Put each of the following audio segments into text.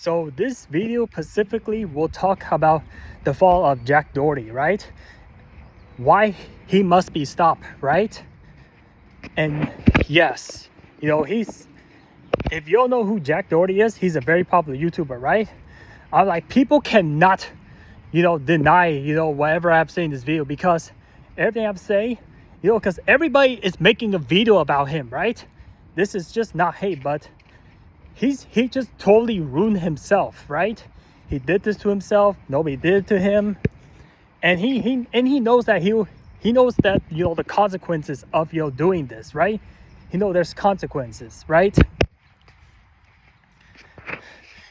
So this video specifically will talk about the fall of Jack Doherty, right? Why he must be stopped, right? And yes, if you don't know who Jack Doherty is, he's a very popular YouTuber, right? I'm like, people cannot, deny, whatever I'm saying in this video, because everything I'm saying, because everybody is making a video about him, right? This is just not hate, but he just totally ruined himself, right? He did this to himself. Nobody did it to him, and he knows that he knows that the consequences of doing this, right? There's consequences, right?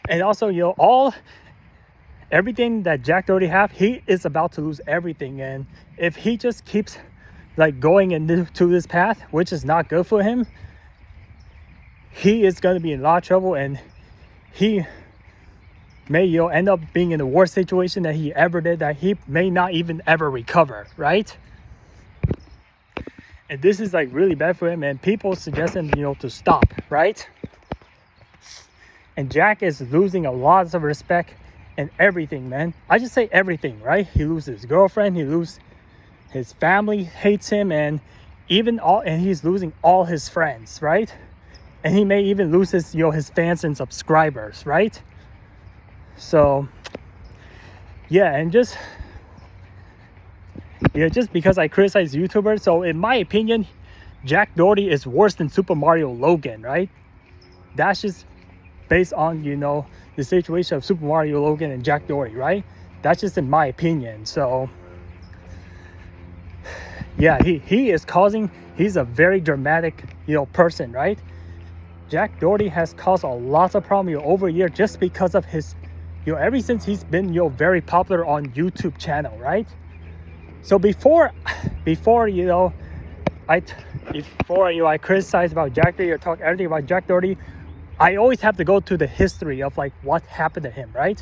And also everything that Jack Doherty have, he is about to lose everything. And if he just keeps going into this path, which is not good for him, he is going to be in a lot of trouble, and he may end up being in the worst situation that he ever did, that he may not even ever recover, right? And this is really bad for him, and people suggest him to stop, right? And Jack is losing a lot of respect and everything, man. I just say everything, right? He loses his girlfriend, he loses his family, hates him, and he's losing all his friends, right? And he may even lose his his fans and subscribers, right? So yeah, and just because I criticize YouTubers, so in my opinion, Jack Doherty is worse than Super Mario Logan, right? That's just based on the situation of Super Mario Logan and Jack Doherty, right? That's just in my opinion. So yeah, he's a very dramatic person, right? Jack Doherty has caused a lot of problems over a year just because of his ever since he's been very popular on YouTube channel, right? So before I criticize about Jack Doherty or talk everything about Jack Doherty, I always have to go to the history of what happened to him, right?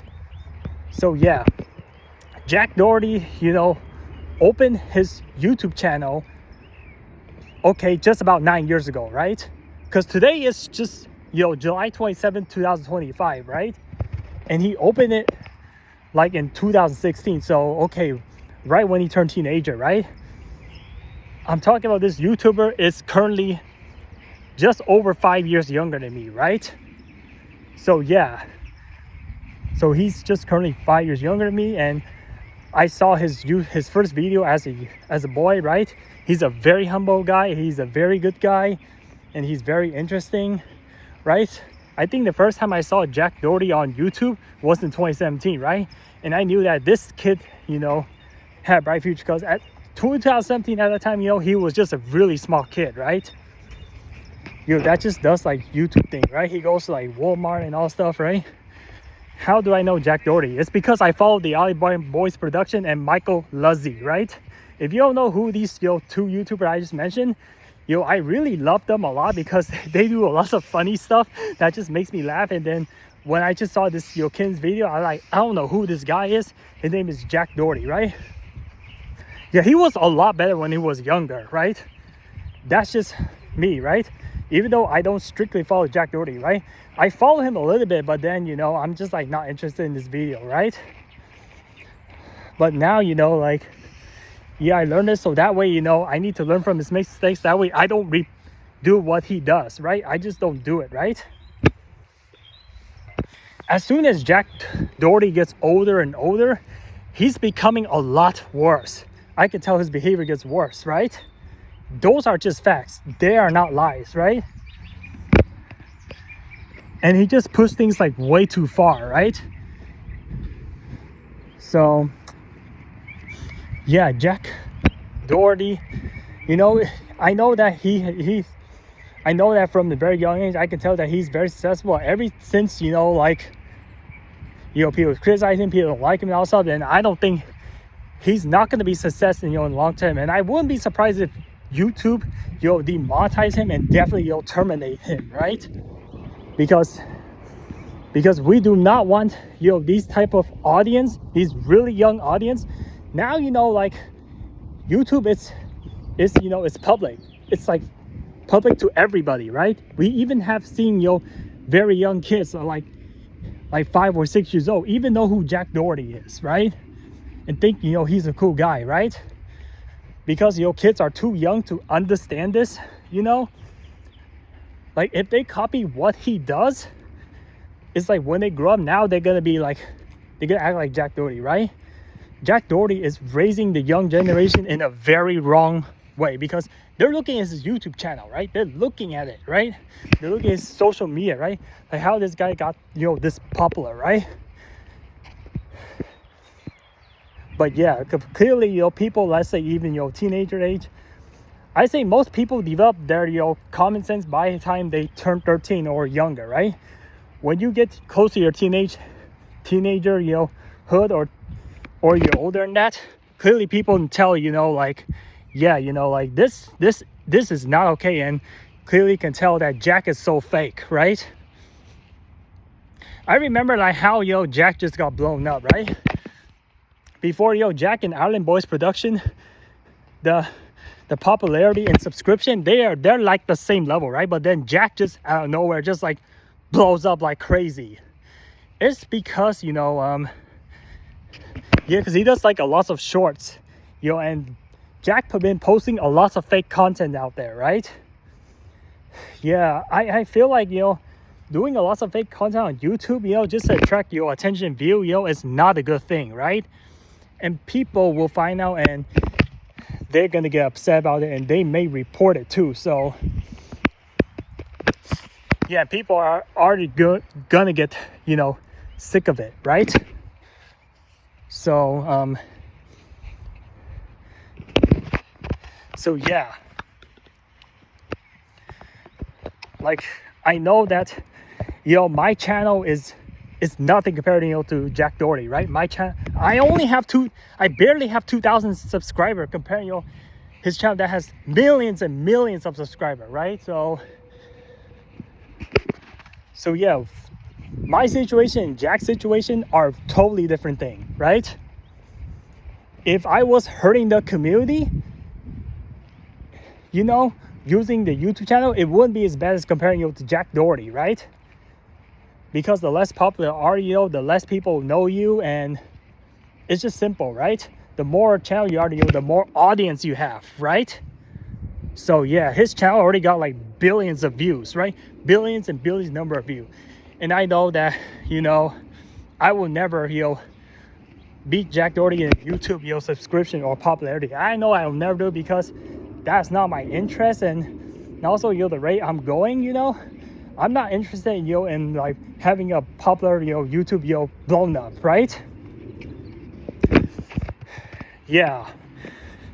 So yeah, Jack Doherty opened his YouTube channel just about 9 years ago, right? Because today is just July 27th, 2025, right? And he opened it in 2016. So right when he turned teenager, right? I'm talking about this YouTuber is currently just over 5 years younger than me, right? So yeah, so he's just currently 5 years younger than me, and I saw his first video as a boy, right? He's a very humble guy, he's a very good guy, and he's very interesting, right? I think the first time I saw Jack Doherty on YouTube was in 2017, right? And I knew that this kid, had a bright future, because at 2017, at that time, he was just a really smart kid, right? That just does YouTube thing, right? He goes to Walmart and all stuff, right? How do I know Jack Doherty? It's because I follow the Ali Boys production and Michael Luzzy, right? If you don't know who these two YouTubers I just mentioned, I really love them a lot because they do a lot of funny stuff that just makes me laugh. And then when I just saw this kid's video, I don't know who this guy is. His name is Jack Doherty, right? Yeah, he was a lot better when he was younger, right? That's just me, right? Even though I don't strictly follow Jack Doherty, right? I follow him a little bit, but then I'm just not interested in this video, right? But now yeah, I learned this, so that way I need to learn from his mistakes. That way I don't do what he does, right? I just don't do it, right? As soon as Jack Doherty gets older and older, he's becoming a lot worse. I can tell his behavior gets worse, right? Those are just facts. They are not lies, right? And he just pushed things way too far, right? So yeah, Jack Doherty, I know that I know that from the very young age, I can tell that he's very successful. Ever since people criticize him, people don't like him and all stuff, and I don't think he's not going to be successful in the long term. And I wouldn't be surprised if YouTube demonetize him and definitely terminate him, right? Because we do not want these type of audience, these really young audience. Now YouTube it's public. It's public to everybody, right? We even have seen very young kids like 5 or 6 years old, even know who Jack Doherty is, right? And think, you know, he's a cool guy, right? Because, you know, kids are too young to understand this, you know? Like, if they copy what he does, it's like when they grow up now, they're gonna be like, they're gonna act like Jack Doherty, right? Jack Doherty is raising the young generation in a very wrong way, because they're looking at his YouTube channel, right? They're looking at it, right? They're looking at his social media, right? Like how this guy got, you know, this popular, right? But yeah, clearly, you know, people, let's say even, you know, teenager age, I say most people develop their, you know, common sense by the time they turn 13 or younger, right? When you get close to your teenager, you know, hood, or you're older than that, clearly people can tell, you know, like, yeah, you know, like this is not okay, and clearly can tell that Jack is so fake, right? I remember like how, you know, Jack just got blown up, right? Before, you know, Jack and Island Boys production, the popularity and subscription, they're like the same level, right? But then Jack just out of nowhere just like blows up like crazy. It's because, you know, yeah, because he does like a lot of shorts, you know, and Jack has been posting a lot of fake content out there, right? Yeah, I feel like, you know, doing a lot of fake content on YouTube, you know, just to attract your attention view, you know, is not a good thing, right? And people will find out and they're gonna get upset about it, and they may report it too. So yeah, people are already gonna get, you know, sick of it, right? So yeah, like I know that, you know, my channel is nothing compared to, you know, to Jack Doherty, right? My channel, I barely have 2,000 subscribers compared to, you know, his channel that has millions and millions of subscribers, right? So yeah, my situation and Jack's situation are totally different thing, right? If I was hurting the community, you know, using the YouTube channel, it wouldn't be as bad as comparing, you know, to Jack Doherty, right? Because the less popular are you, the less people know you, and it's just simple, right? The more channel you are, you know, the more audience you have, right? So yeah, his channel already got like billions of views, right? Billions and billions number of views. And I know that, you know, I will never, you know, beat Jack Doherty in YouTube, you know, subscription or popularity. I know I will never do it because that's not my interest, and also, you know, the rate I'm going, you know, I'm not interested in, you know, in like having a popular, you know, YouTube, you know, blown up, right? Yeah.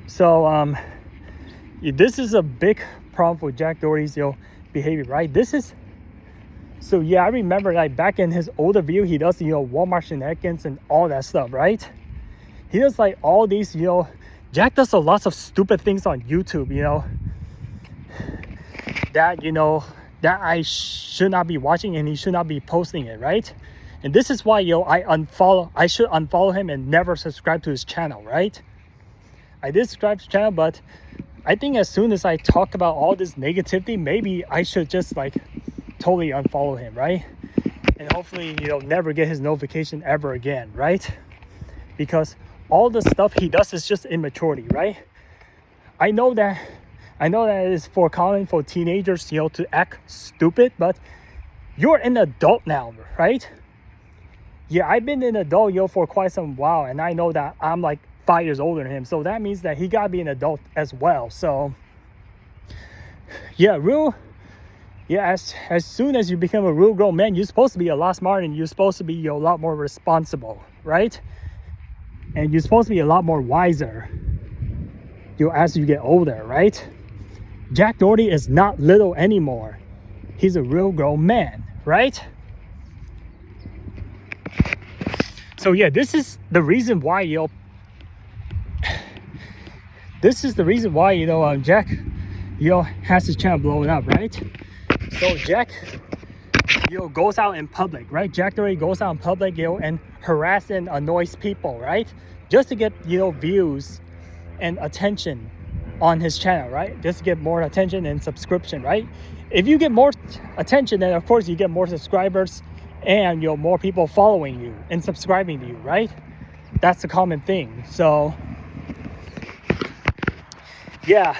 So this is a big problem with Jack Doherty's, you know, behavior, right? So yeah, I remember like back in his older video, he does, you know, Walmart shenanigans and all that stuff, right? He does like all these, you know, Jack does a lot of stupid things on YouTube, you know, that, you know, that I should not be watching, and he should not be posting it, right? And this is why, you know, I should unfollow him and never subscribe to his channel, right? I did subscribe to his channel, but I think as soon as I talk about all this negativity, maybe I should just like totally unfollow him, right? And hopefully, you know, never get his notification ever again, right? Because all the stuff he does is just immaturity, right? I know that it is for common for teenagers, you know, to act stupid, but you're an adult now, right? Yeah, I've been an adult, you know, for quite some while, and I know that I'm like 5 years older than him, so that means that he gotta be an adult as well. So yeah, as soon as you become a real grown man, you're supposed to be a lot smarter, and you're supposed to be, you know, a lot more responsible, right? And you're supposed to be a lot more wiser, you know, as you get older, right? Jack Doherty is not little anymore. He's a real grown man, right? So yeah, this is the reason why, you know, Jack, you know, has his channel blown up, right? So Jack, you know, goes out in public, right? Jack Doherty goes out in public, you know, and harass and annoys people, right? Just to get, you know, views and attention on his channel, right? Just to get more attention and subscription, right? If you get more attention, then of course you get more subscribers and more people following you and subscribing to you, right? That's the common thing. So yeah,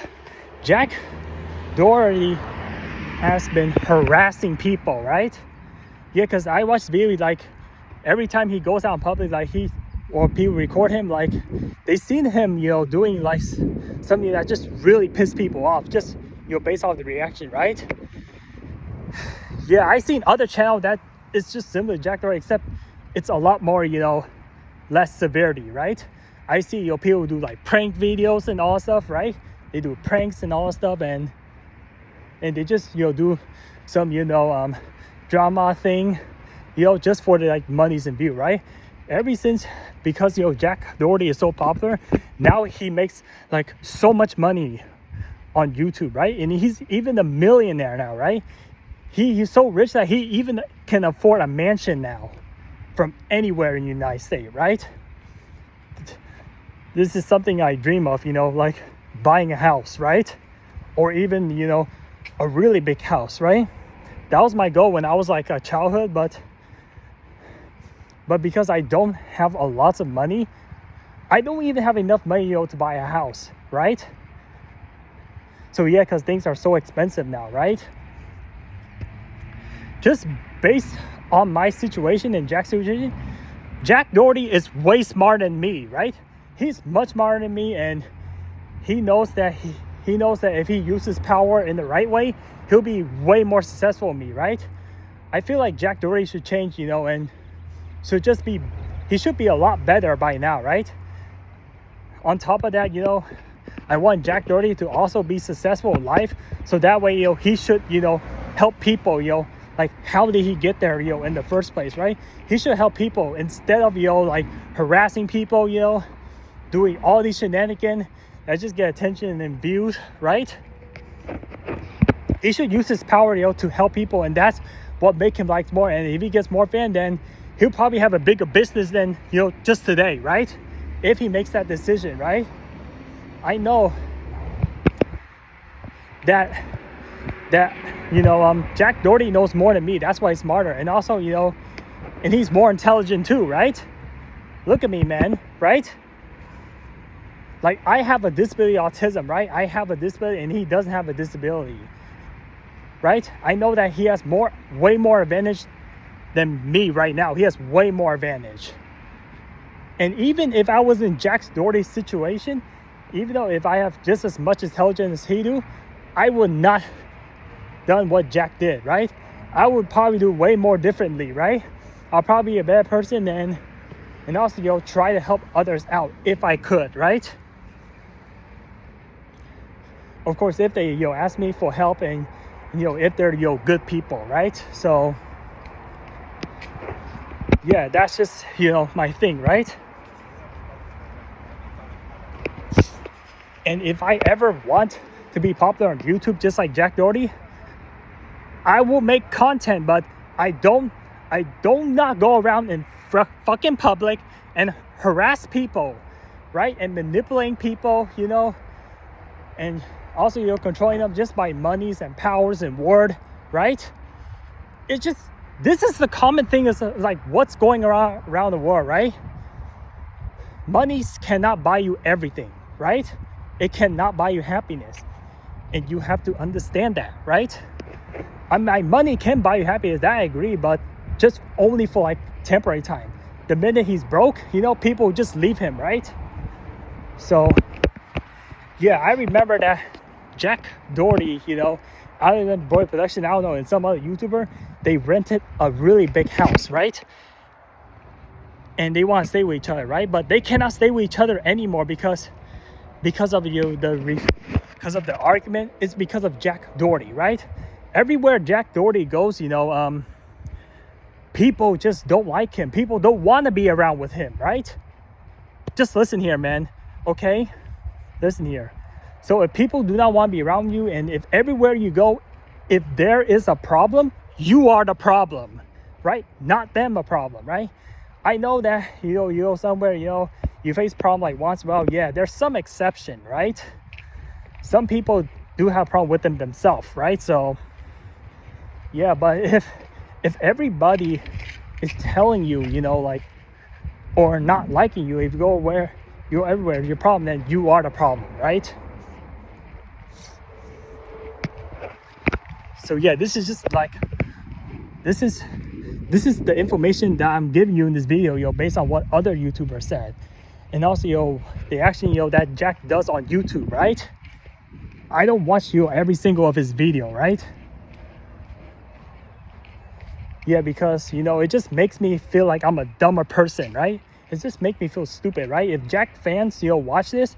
Jack Doherty has been harassing people, right? Yeah, because I watch videos like every time he goes out in public, like people record him, like they seen him, doing like something that just really pissed people off, just based off the reaction, right? Yeah, I seen other channel that it's just similar to Jack Doherty, except it's a lot more, less severity, right? I see people do like prank videos and all stuff, right? They do pranks and all stuff, and they just do some drama thing, just for the like monies and view, right? Ever since, because Jack Doherty is so popular, now he makes like so much money on YouTube, right? And he's even a millionaire now, right? He's so rich that he even can afford a mansion now from anywhere in the United States, right? This is something I dream of, like buying a house, right? Or even, a really big house, right? That was my goal when I was like a childhood, but because I don't have a lot of money, I don't even have enough money, to buy a house, right? So yeah, because things are so expensive now, right? Just based on my situation and Jack's situation, Jack Doherty is way smarter than me, right? He's much smarter than me, and he knows that he knows that if he uses power in the right way, he'll be way more successful than me, right? I feel like Jack Doherty should change, and he should be a lot better by now, right? On top of that, I want Jack Doherty to also be successful in life, so that way, he should, help people, like how did he get there, in the first place, right? He should help people instead of, like harassing people, doing all these shenanigans that just get attention and views, right? He should use his power, to help people, and that's what make him liked more. And if he gets more fans, then he'll probably have a bigger business than, just today, right? If he makes that decision, right? I know that Jack Doherty knows more than me. That's why he's smarter. And also, and he's more intelligent too, right? Look at me, man, right? Like, I have a disability, autism, right? I have a disability and he doesn't have a disability, right? I know that he has way more advantage than me right now. He has way more advantage. And even if I was in Jack Doherty's situation, even though if I have just as much intelligence as he do, I would not done what Jack did, right? I would probably do way more differently, right? I'll probably be a better person and also, try to help others out if I could, right? Of course, if they, ask me for help and, if they're, good people, right? So, yeah, that's just, my thing, right? And if I ever want to be popular on YouTube, just like Jack Doherty, I will make content, but I don't not go around in fucking public and harass people, right? And manipulating people, and also, controlling them just by monies and powers and word, right? It's just, this is the common thing, is like what's going around the world, right? Monies cannot buy you everything, right? It cannot buy you happiness. And you have to understand that, right? My money can buy you happiness, that I agree, but just only for like temporary time. The minute he's broke, people just leave him, right? So, yeah, I remember that Jack Doherty, other than Boy Production, I don't know, and some other YouTuber, they rented a really big house, right? And they want to stay with each other, right? But they cannot stay with each other anymore because of the argument. It's because of Jack Doherty, right? Everywhere Jack Doherty goes, people just don't like him. People don't want to be around with him, right? Just listen here, man. Okay? Listen here. So if people do not want to be around you, and if everywhere you go, if there is a problem, you are the problem, right? Not them a problem, right? I know that, you go somewhere, you face problem like once in a while. Yeah, there's some exception, right? Some people do have a problem with them themselves, right? So, yeah, but if everybody is telling you, you know, like, or not liking you, if you go where you're everywhere, your problem, then you are the problem, right? So yeah, this is just like, this is the information that I'm giving you in this video, yo, based on what other YouTubers said. And also, yo, the action, yo, that Jack does on YouTube, right? I don't watch, yo, every single of his video, right? Yeah, because, you know, it just makes me feel like I'm a dumber person, right? It just makes me feel stupid, right? If Jack fans, you know, watch this,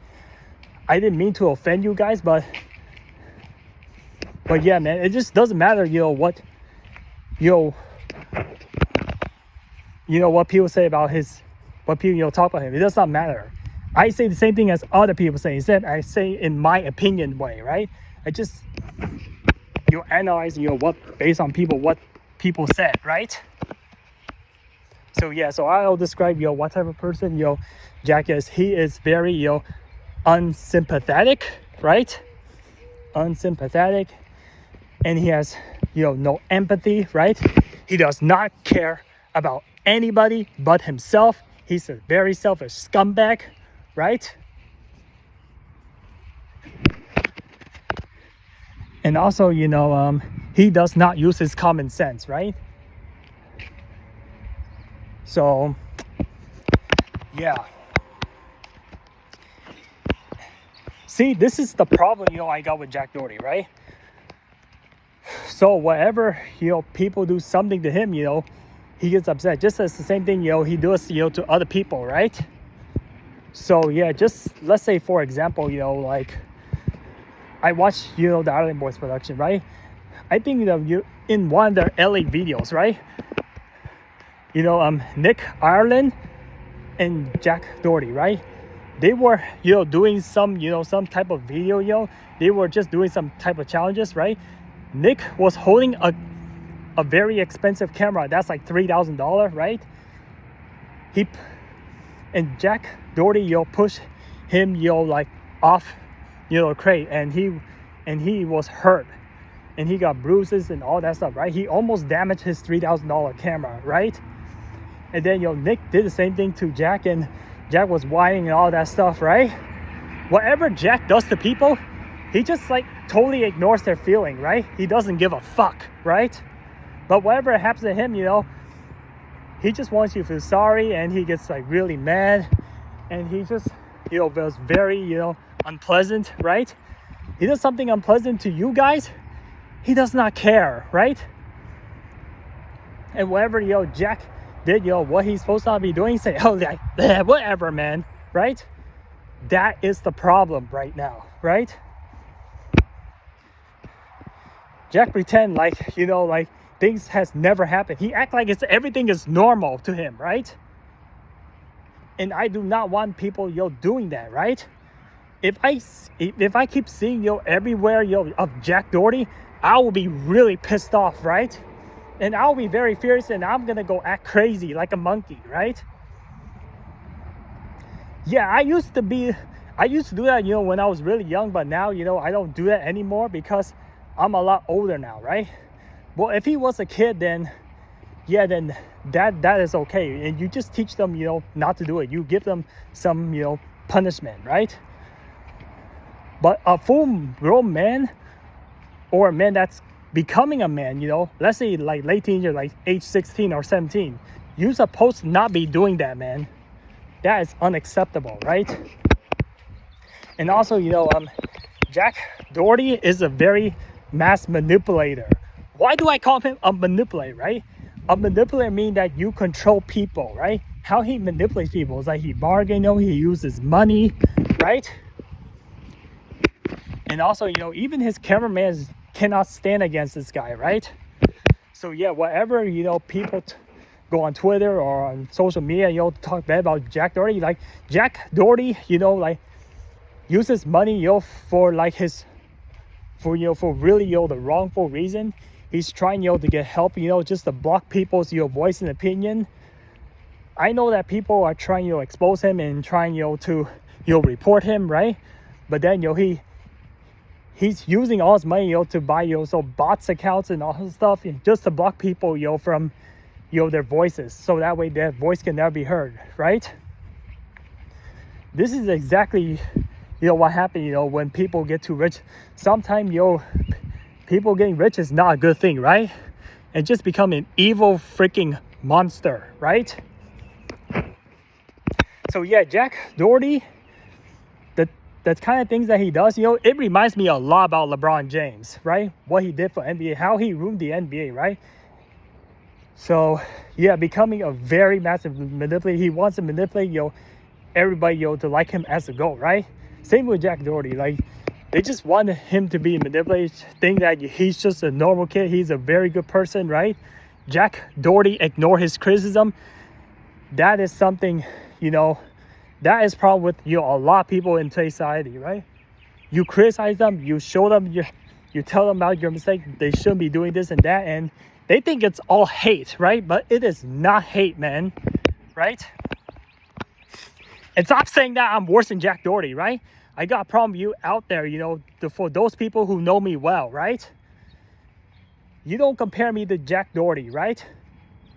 I didn't mean to offend you guys, but yeah, man, it just doesn't matter, you know, what, what people say about what people, you know, talk about him. It does not matter. I say the same thing as other people say. Instead, I say in my opinion way, right? I just, you know, analyze, you know, based on what people said, right? So yeah, so I'll describe, you know, what type of person, you know, Jack is. He is very, you know, unsympathetic, right? Unsympathetic. And he has, you know, no empathy, right? He does not care about anybody but himself. He's a very selfish scumbag, right? And also, you know, he does not use his common sense, right? So, yeah. See, this is the problem, you know, I got with Jack Doherty, right? So whenever, you know, people do something to him, you know, he gets upset. Just as the same thing, you know, he does, you know, to other people, right? So yeah, just let's say, for example, you know, like I watched, you know, the Island Boys production, right? I think, you know, in one of their LA videos, right? You know, Nick Ireland and Jack Doherty, right? They were, you know, doing some, you know, some type of video, you know, they were just doing some type of challenges, right? Nick was holding a very expensive camera that's like $3,000, right? And Jack Doherty, you know, pushed him, you know, like off, you know, a crate, and he was hurt, and he got bruises and all that stuff, right? He almost damaged his $3,000 camera, right? And then, you know, Nick did the same thing to Jack, and Jack was whining and all that stuff, right? Whatever Jack does to people, he just like totally ignores their feeling, right? He doesn't give a fuck, right? But whatever happens to him, you know, he just wants you to feel sorry, and he gets like really mad, and he just, you know, feels very, you know, unpleasant, right? He does something unpleasant to you guys, he does not care, right? And whatever, you know, Jack did, you know, what he's supposed to be doing, say, oh, like, whatever, man, right? That is the problem right now, right? Jack pretend like, you know, like things has never happened. He act like everything is normal to him, right? And I do not want people, you know, doing that, right? If I keep seeing, you know, everywhere, you know, of Jack Doherty, I will be really pissed off, right? And I'll be very furious, and I'm gonna go act crazy like a monkey, right? Yeah, I used to do that, you know, when I was really young, but now, you know, I don't do that anymore because I'm a lot older now, right? Well, if he was a kid, then yeah, then that is okay, and you just teach them, you know, not to do it. You give them some, you know, punishment, right? But a full-grown man, or a man that's becoming a man, you know, let's say like late teenager, like age 16 or 17, you're supposed to not be doing that, man. That is unacceptable, right? And also, you know, Jack Doherty is a very mass manipulator. Why do I call him a manipulator, right? A manipulator means that you control people, right? How he manipulates people is like he bargains, you know, he uses money, right? And also, you know, even his cameraman cannot stand against this guy, right? So yeah, whatever, you know, people go on Twitter or on social media, you know, talk bad about Jack Doherty, like Jack Doherty, you know, like uses money, you know, for like for really, you know, the wrongful reason. He's trying, you know, to get help, you know, just to block people's, you know, voice and opinion. I know that people are trying, you know, expose him and trying, you know, to, you know, report him, right? But then, you know, he's using all his money, to buy, so bots accounts and all this stuff, just to block people, from, their voices, so that way their voice can never be heard, right? This is exactly, what happened, when people get too rich. Sometimes, people getting rich is not a good thing, right? And just become an evil freaking monster, right? So yeah, Jack Doherty, the kind of things that he does, it reminds me a lot about LeBron James, right? What he did for NBA, how he ruined the NBA, right? So yeah, becoming a very massive manipulator. He wants to manipulate, everybody, to like him as a GOAT, right? Same with Jack Doherty. Like, they just wanted him to be manipulated, think that he's just a normal kid. He's a very good person, right? Jack Doherty ignore his criticism. That is something, that is problem with, a lot of people in today's society, right? You criticize them, you show them, you tell them about your mistake. They shouldn't be doing this and that, and they think it's all hate, right? But it is not hate, man, right? And stop saying that I'm worse than Jack Doherty, right? I got a problem with you out there, for those people who know me well, right? You don't compare me to Jack Doherty, right?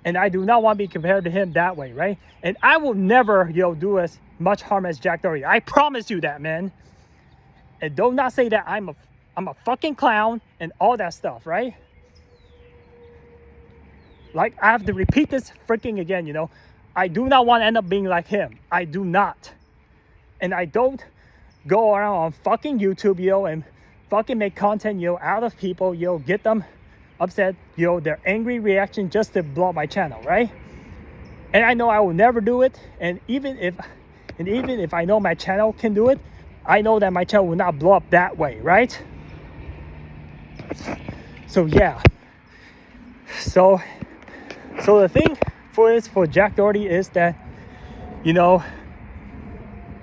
And I do not want to be compared to him that way, right? And I will never, do as much harm as Jack Doherty. I promise you that, man. And do not say that I'm a fucking clown and all that stuff, right? Like, I have to repeat this freaking again, I do not want to end up being like him. I do not. And I don't go around on fucking YouTube, and fucking make content, out of people, get them upset, their angry reaction just to blow up my channel, right? And I know I will never do it. And even if I know my channel can do it, I know that my channel will not blow up that way, right? So yeah. So the thing for Jack Doherty is that,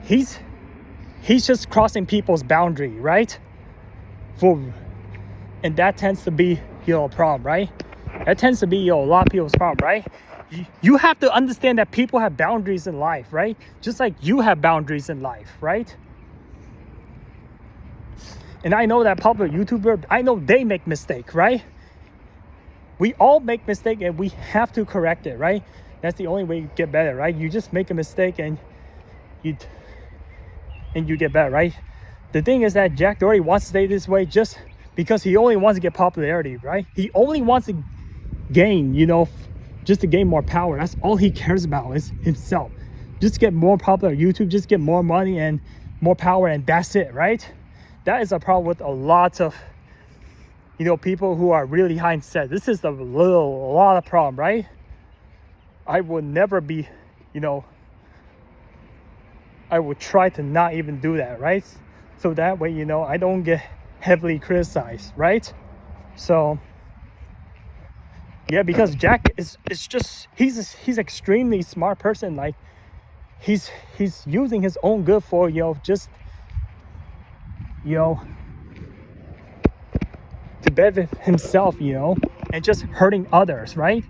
he's just crossing people's boundary, right? And that tends to be, a problem, right? That tends to be, a lot of people's problem, right? You have to understand that people have boundaries in life, right? Just like you have boundaries in life, right? And I know that popular YouTuber, I know they make mistakes, right? We all make mistakes, and we have to correct it, right? That's the only way you get better, right? You just make a mistake and you get better, right? The thing is that Jack Doherty wants to stay this way just because he only wants to get popularity, right? He only wants to gain, just to gain more power. That's all he cares about is himself. Just get more popular on YouTube, just get more money and more power, and that's it, right? That is a problem with a lot of, people who are really high in set. This is a lot of problem, right? I would never be, I would try to not even do that, right? So that way, I don't get heavily criticized, right? So yeah, because Jack is just, he's extremely smart person. Like, he's using his own good for, just, to benefit himself, and just hurting others, right?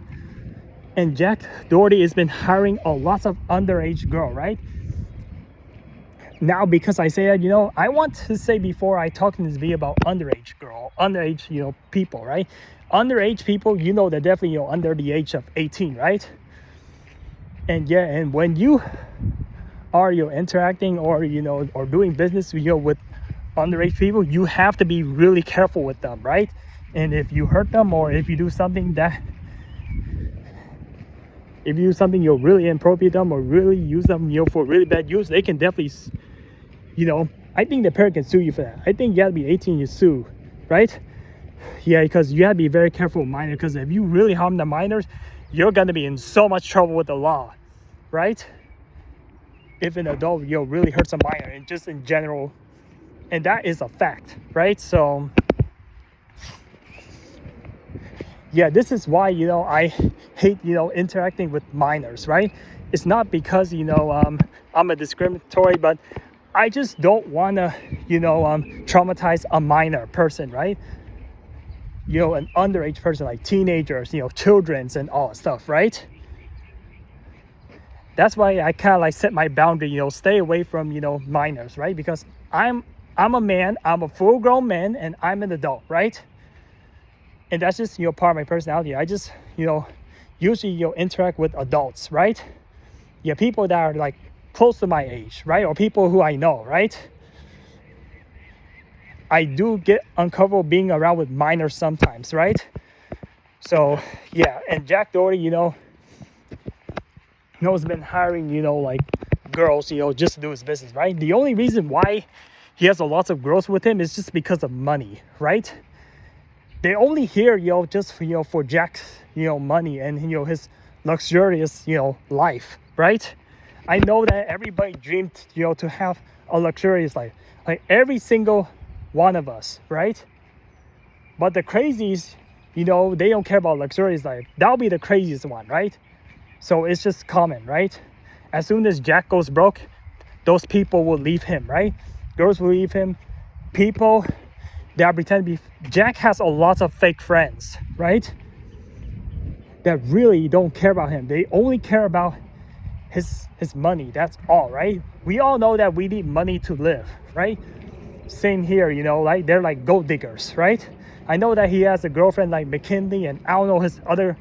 And Jack Doherty has been hiring a lot of underage girl, right? Now, because I say that, I want to say before I talk in this video about underage people, right? Underage people, they're definitely, under the age of 18, right? And yeah, and when you are, interacting or, or doing business, with underage people, you have to be really careful with them, right? And if you hurt them, or if you do something you'll really inappropriate them, or really use them, for really bad use, they can definitely, I think the parent can sue you for that. I think you have to be 18 to sue, right? Yeah, because you have to be very careful with minors, because if you really harm the minors, you're going to be in so much trouble with the law, right? If an adult, really hurts a minor, and just in general, and that is a fact, right? So yeah, this is why, I hate, interacting with minors, right? It's not because, I'm a discriminatory, but I just don't want to, traumatize a minor person, right? An underage person, like teenagers, children's and all that stuff, right? That's why I kind of like set my boundary, stay away from, minors, right? Because I'm I'm a man, I'm a full-grown man, and I'm an adult, right? And that's just, part of my personality. I just, usually, interact with adults, right? Yeah, people that are like close to my age, right? Or people who I know, right? I do get uncomfortable being around with minors sometimes, right? So, yeah, and Jack Doherty, has been hiring, like girls, just to do his business, right? The only reason why he has a lot of girls with him is just because of money, right? They only here, just for Jack's, money and, his luxurious, life, right? I know that everybody dreamed, to have a luxurious life, like every single one of us, right? But the crazies, they don't care about luxurious life. That'll be the craziest one, right? So it's just common, right? As soon as Jack goes broke, those people will leave him, right? Girls will leave him. People that pretend to be... Jack has a lot of fake friends, right? That really don't care about him. They only care about his money. That's all, right? We all know that we need money to live, right? Same here, like they're like gold diggers, right? I know that he has a girlfriend like McKinley, and I don't know his other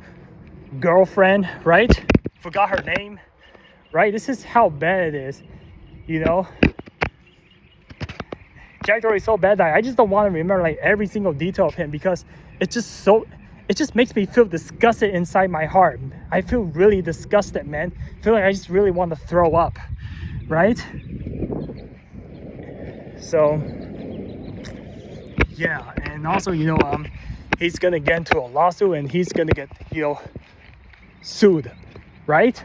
girlfriend, right? Forgot her name, right? This is how bad it is, Jack Doherty is so bad that I just don't want to remember like every single detail of him, because it just makes me feel disgusted inside my heart. I feel really disgusted, man. I feel like I just really want to throw up, right? So yeah, and also he's gonna get into a lawsuit and he's gonna get sued, right?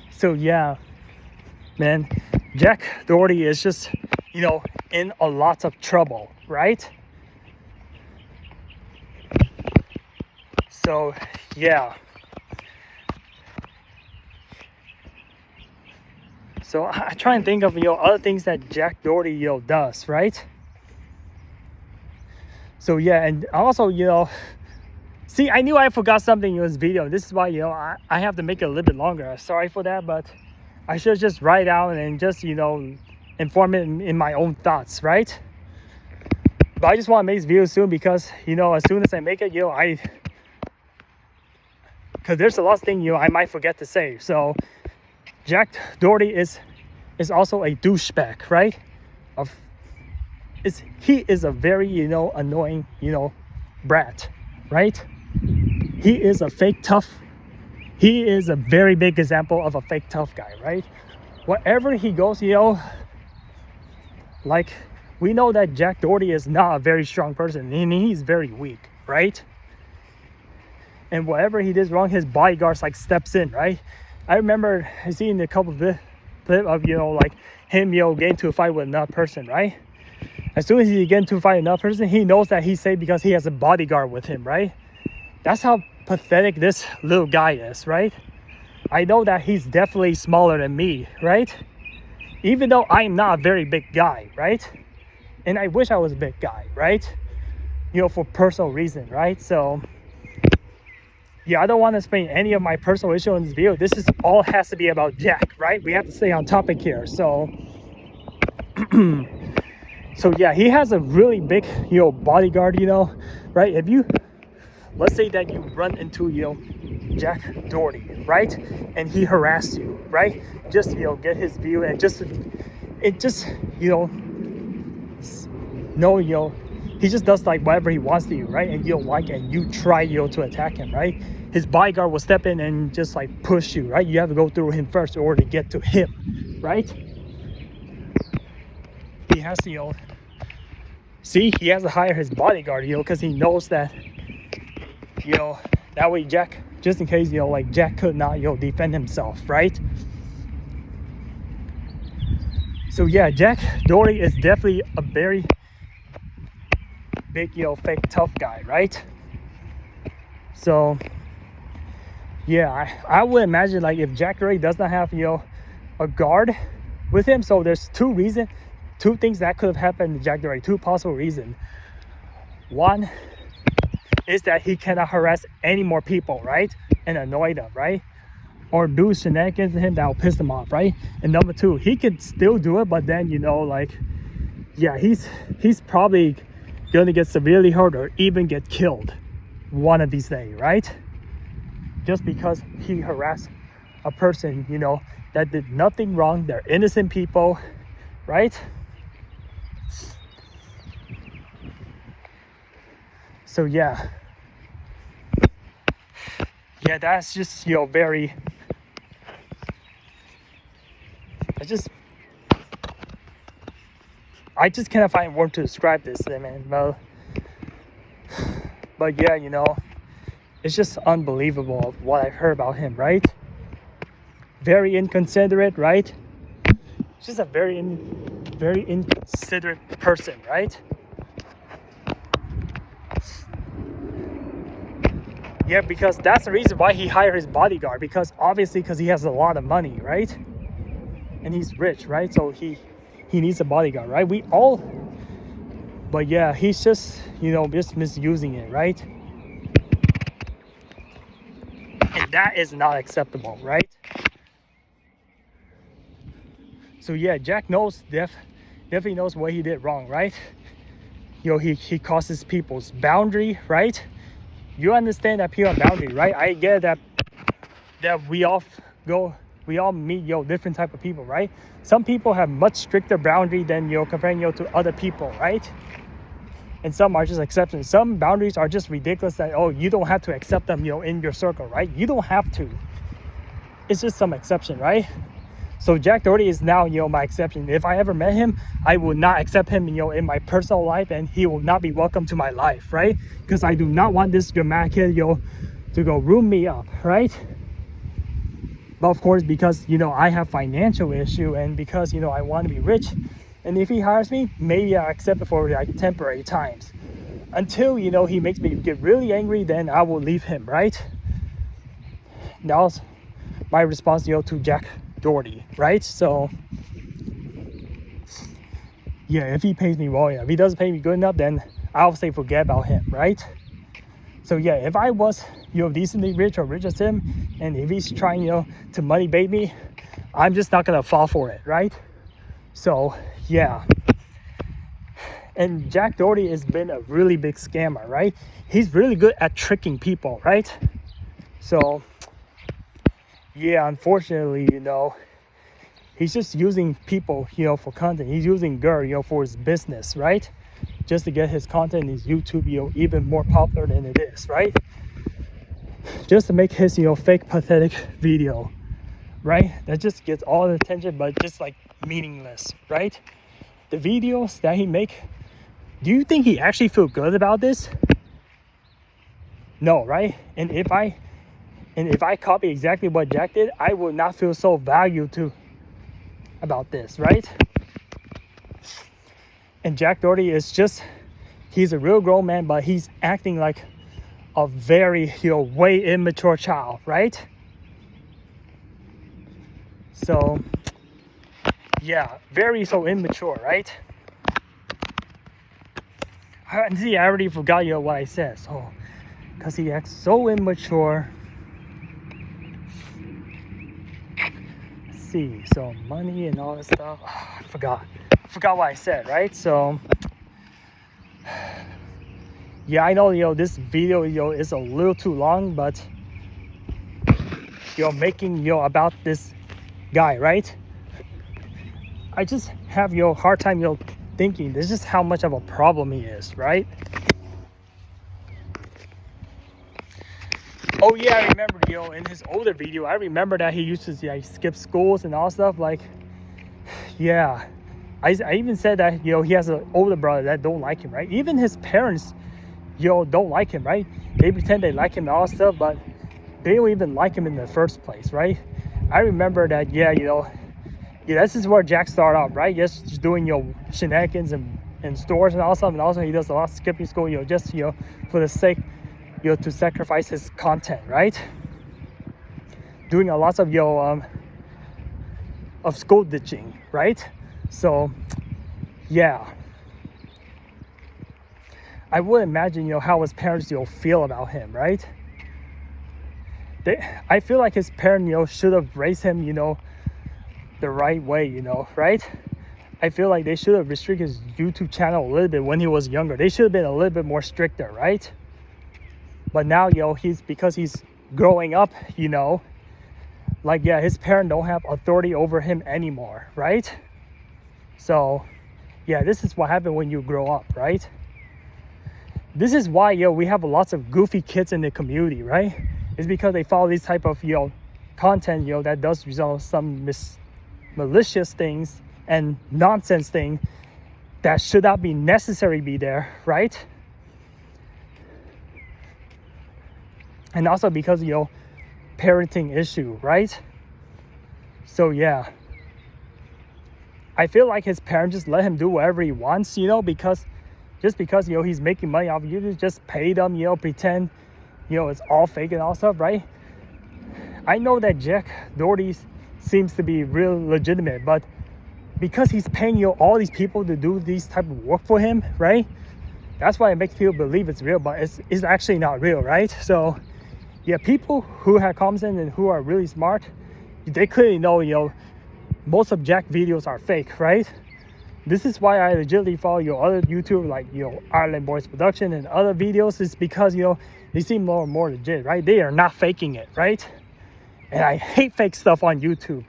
So yeah, man, Jack Doherty is just in a lot of trouble, right? So yeah, so I try and think of other things that Jack Doherty does, right? So yeah, and also see, I knew I forgot something in this video. This is why I have to make it a little bit longer. Sorry for that, but I should just write out and just inform it in my own thoughts, right? But I just want to make this video soon, because as soon as I make it, because there's a lot of things I might forget to say. So Jack Doherty is also a douchebag, right? He is a very annoying brat, right? He is a fake tough. He is a very big example of a fake tough guy, right? Wherever he goes, like we know that Jack Doherty is not a very strong person, and he's very weak, right? And whatever he does wrong, his bodyguards like steps in, right? I remember seeing a couple of clip of like him getting into a fight with another person, right? As soon as he gets into a fight with another person, he knows that he's safe because he has a bodyguard with him, right? That's how pathetic this little guy is, right? I know that he's definitely smaller than me, right? Even though I'm not a very big guy, right? And I wish I was a big guy, right? For personal reasons, right? So yeah, I don't want to explain any of my personal issue in this video. This is all has to be about Jack, right? We have to stay on topic here. So so yeah, he has a really big bodyguard, right? If you, let's say that you run into Jack Doherty, right? And he harassed you, right? Just get his view and he just does like whatever he wants to you, right? And you don't like it, and you try to attack him, right? His bodyguard will step in and just like push you, right? You have to go through him first in order to get to him, right? He has to see, he has to hire his bodyguard, because he knows that that way Jack, just in case like Jack could not defend himself, right? So yeah, Jack Doherty is definitely a very big fake tough guy, right? So yeah, I would imagine like if Jack Doherty does not have a guard with him, so there's two things that could have happened to Jack Doherty, two possible reasons. One is that he cannot harass any more people, right? And annoy them, right? or do shenanigans to him that'll piss him off, right? And number two, he could still do it, but then, you know, like, yeah, he's probably gonna get severely hurt or even get killed one of these days, right? Just because he harassed a person, you know, that did nothing wrong. They're innocent people, right? So yeah, that's just, you know, very, I just cannot find words to describe this, man. But yeah, you know, it's just unbelievable of what I heard about him, right? Very inconsiderate, right? Just a very inconsiderate person, right? Yeah, because that's the reason why he hired his bodyguard, because he has a lot of money, right? And he's rich, right? So he needs a bodyguard, right? But yeah, he's just, you know, just misusing it, right? And that is not acceptable, right? So yeah, Jack definitely knows what he did wrong, right? You know, he crosses people's boundary, right? You understand that people have boundary, right? I get that we all meet, you know, different type of people, right? Some people have much stricter boundary than, you know, comparing, you know, to other people, right? And some are just accepting. Some boundaries are just ridiculous that, oh, you don't have to accept them, you know, in your circle, right? You don't have to. It's just some exception, right? So Jack Doherty is now, you know, my exception. If I ever met him, I would not accept him, you know, in my personal life, and he will not be welcome to my life, right? Because I do not want this dramatic kid, you know, to go room me up, right? But of course, because, you know, I have financial issue, and because, you know, I want to be rich, and if he hires me, maybe I accept it for like temporary times. Until, you know, he makes me get really angry, then I will leave him, right? That was my response, you know, to Jack Doherty, right? So yeah, if he pays me well, yeah. If he doesn't pay me good enough, then I'll say forget about him, right? So yeah, if I was, you know, decently rich or rich as him, and if he's trying, you know, to money bait me, I'm just not gonna fall for it, right? So yeah. And Jack Doherty has been a really big scammer, right? He's really good at tricking people, right? So yeah, unfortunately, you know, he's just using people, you know, for content. He's using girl, you know, for his business, right? Just to get his content, his YouTube, you know, even more popular than it is, right? Just to make his, you know, fake pathetic video, right? That just gets all the attention, but just like meaningless, right? The videos that he make, do you think he actually feel good about this? No, right? And if I copy exactly what Jack did, I would not feel so valued about this, right? And Jack Doherty is just, he's a real grown man, but he's acting like a very, you know, way immature child, right? So yeah, very so immature, right? See, I already forgot, you know, what I said. So because he acts so immature. Let's see, so money and all this stuff. Oh, I forgot what I said, right? So yeah, I know, you know, this video, you know, is a little too long, but, you know, making, you know, about this guy, right? I just have, you know, hard time, you know, thinking this is how much of a problem he is, right? Oh yeah, I remember, you know, in his older video, I remember that he used to, like, skip schools and all stuff. Like, yeah, I even said that, you know, he has an older brother that don't like him, right? Even his parents, you know, don't like him, right? They pretend they like him and all stuff, but they don't even like him in the first place, right? I remember that, yeah, you know, yeah, this is where Jack started out, right? Just doing, you know, shenanigans in stores and all stuff, and also he does a lot of skipping school, you know, just, you know, for the sake, you know, to sacrifice his content, right? Doing a lot of, you know, of school ditching, right? So yeah, I would imagine, you know, how his parents, you know, feel about him, right? I feel like his parents, should have raised him, the right way, right? I feel like they should have restricted his YouTube channel a little bit when he was younger. They should have been a little bit more stricter, right? But now, because he's growing up, like, yeah, his parents don't have authority over him anymore, right? So, yeah, this is what happens when you grow up, right? This is why, we have lots of goofy kids in the community, right? It's because they follow these type of, content, that does result in some malicious things and nonsense thing that should not be necessary be there, right? And also because, parenting issue, right? So yeah, I feel like his parents just let him do whatever he wants, because he's making money off of YouTube, just pay them, pretend, it's all fake and all stuff, right? I know that Jack Doherty seems to be real legitimate, but because he's paying, all these people to do these type of work for him, right? That's why it makes people believe it's real, but it's actually not real, right? So yeah, people who have common sense and who are really smart, they clearly know, most of Jack videos are fake, right? This is why I legitimately follow other YouTubers like Ireland Boys Production and other videos, is because they seem more and more legit, right? They are not faking it, right? And I hate fake stuff on YouTube,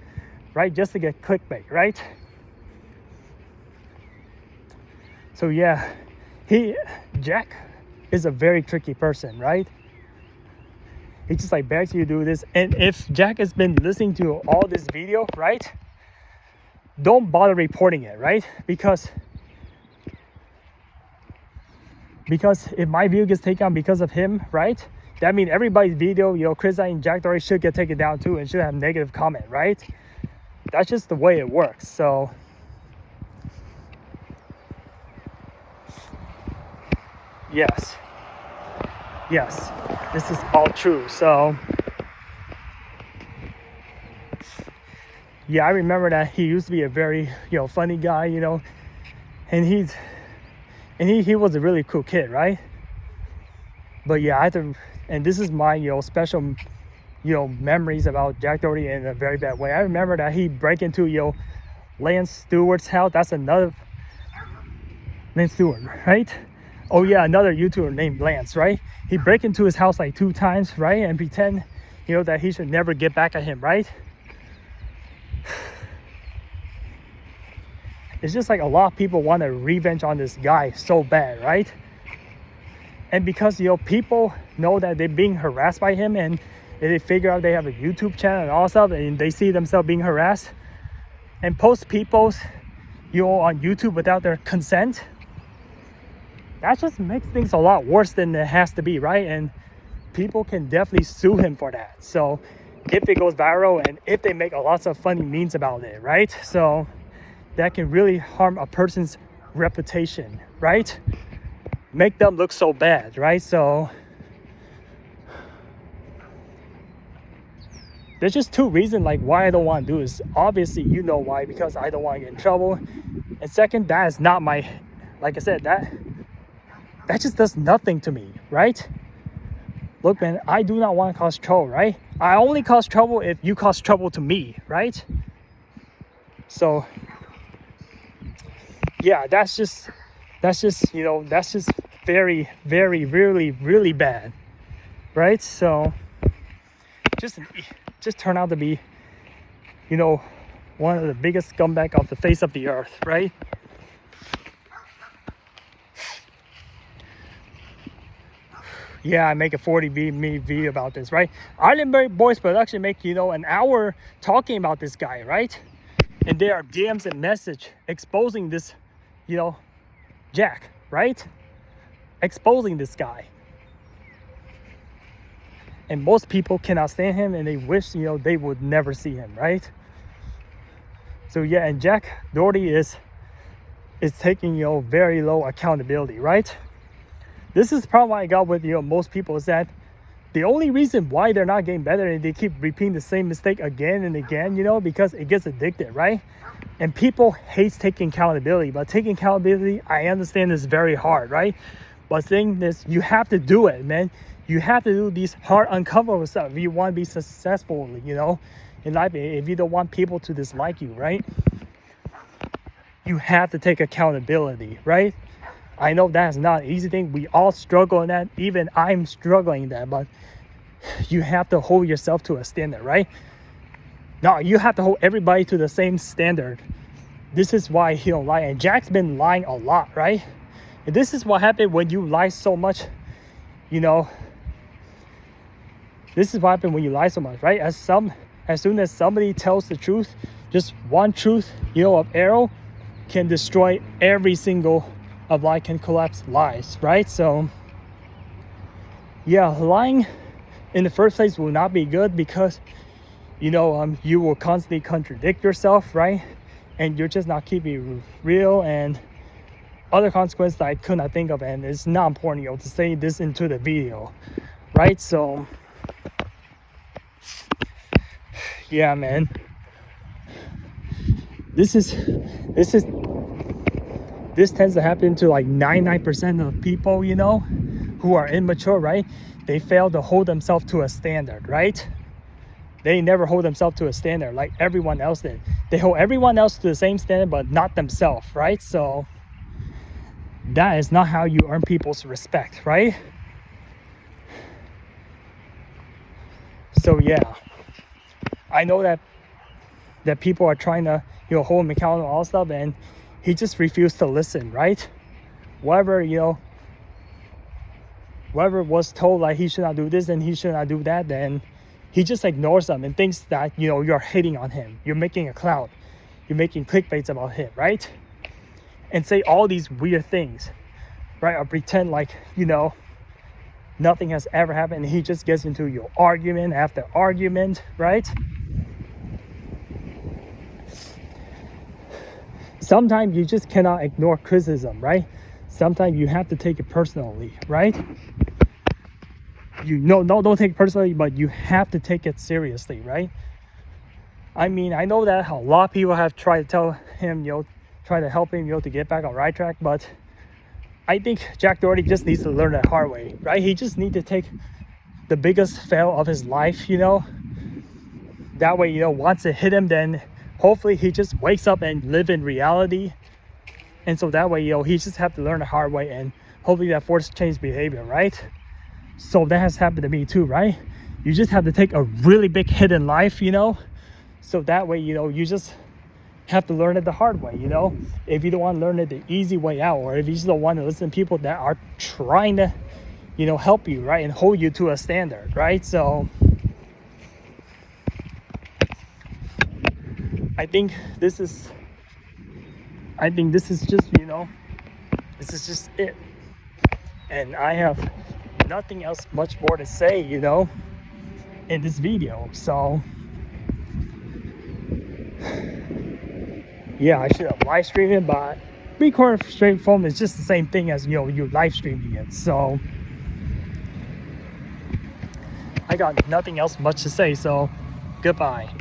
right? Just to get clickbait, right? So yeah, Jack is a very tricky person, right? He just like begs you to do this. And if Jack has been listening to all this video, right, don't bother reporting it, right? Because if my video gets taken down because of him, right, that means everybody's video, criticizing Jack Doherty should get taken down too and should have negative comment, right? That's just the way it works. So yes, this is all true. So yeah, I remember that he used to be a very funny guy, and he was a really cool kid, right? But yeah, and this is my special memories about Jack Doherty in a very bad way. I remember that he break into Lance Stewart's house. That's another Lance Stewart, right? Oh yeah, another YouTuber named Lance, right? He break into his house like 2 times, right? And pretend that he should never get back at him, right? It's just like a lot of people want to revenge on this guy so bad, right? And because people know that they're being harassed by him, and they figure out they have a YouTube channel and all stuff, and they see themselves being harassed and post people's on YouTube without their consent, that just makes things a lot worse than it has to be, right? And people can definitely sue him for that. So if it goes viral and if they make lots of funny memes about it, right? So that can really harm a person's reputation, right? Make them look so bad, right? So there's just 2 reasons like why I don't want to do this. Obviously, why, because I don't want to get in trouble. And second, that is not my, like I said, that just does nothing to me, right? Look, man, I do not want to cause trouble, right? I only cause trouble if you cause trouble to me, right? So yeah, that's just very, very, really, really bad, right? So just turned out to be, one of the biggest scumbag off the face of the earth, right? Yeah, I make a 40-minute video about this, right? Ireland Boys Production make, an hour talking about this guy, right? And there are DMs and message exposing this, Jack, right? Exposing this guy. And most people cannot stand him, and they wish, they would never see him, right? So yeah, and Jack Doherty is taking, very low accountability, right? This is the problem I got with most people, is that the only reason why they're not getting better and they keep repeating the same mistake again and again, because it gets addicted, right? And people hate taking accountability, but taking accountability, I understand, is very hard, right? But the thing is, you have to do it, man. You have to do these hard, uncomfortable stuff if you want to be successful, you know, in life. If you don't want people to dislike you, right? You have to take accountability, right? I know that's not an easy thing. We all struggle in that. Even I'm struggling in that, but you have to hold yourself to a standard, right? No, you have to hold everybody to the same standard. This is why he don't lie. And Jack's been lying a lot, right? And this is what happened when you lie so much, you know. This is what happened when you lie so much, right? As soon as somebody tells the truth, just one truth, you know, of arrow can destroy every single of lie, can collapse lies, right? So yeah, lying in the first place will not be good because, you know, you will constantly contradict yourself, right? And you're just not keeping real, and other consequences that I could not think of, and it's not important, you know, to say this into the video, right? So yeah, man, this tends to happen to like 99% of the people, you know, who are immature, right? They fail to hold themselves to a standard, right? They never hold themselves to a standard like everyone else did. They hold everyone else to the same standard, but not themselves, right? So that is not how you earn people's respect, right? So yeah, I know that people are trying to, you know, hold him accountable and all stuff, and he just refused to listen, right? Whatever, you know, whoever was told like he should not do this and he should not do that, then he just ignores them and thinks that, you know, you're hating on him. You're making a cloud. You're making clickbaits about him, right? And say all these weird things, right? Or pretend like, you know, nothing has ever happened. And he just gets into your argument after argument, right? Sometimes you just cannot ignore criticism, right? Sometimes you have to take it personally, right? You know, no, don't take it personally, but you have to take it seriously, right? I mean, I know that a lot of people have tried to tell him, you know, try to help him, you know, to get back on right track, but I think Jack Doherty just needs to learn the hard way, right? He just needs to take the biggest fail of his life, you know. That way, you know, once it hit him, then hopefully he just wakes up and live in reality. And so that way, you know, he just have to learn the hard way, and hopefully that forces change behavior, right? So that has happened to me too, right? You just have to take a really big hit in life, you know. So that way, you know, you just have to learn it the hard way, you know. If you don't want to learn it the easy way out, or if you just don't want to listen to people that are trying to, you know, help you, right, and hold you to a standard, right? So I think this is just, you know, this is just it. And I have nothing else much more to say, you know, in this video. So yeah, I should have live streamed it, but recording straight from is just the same thing as, you know, you live streaming it. So I got nothing else much to say, so goodbye.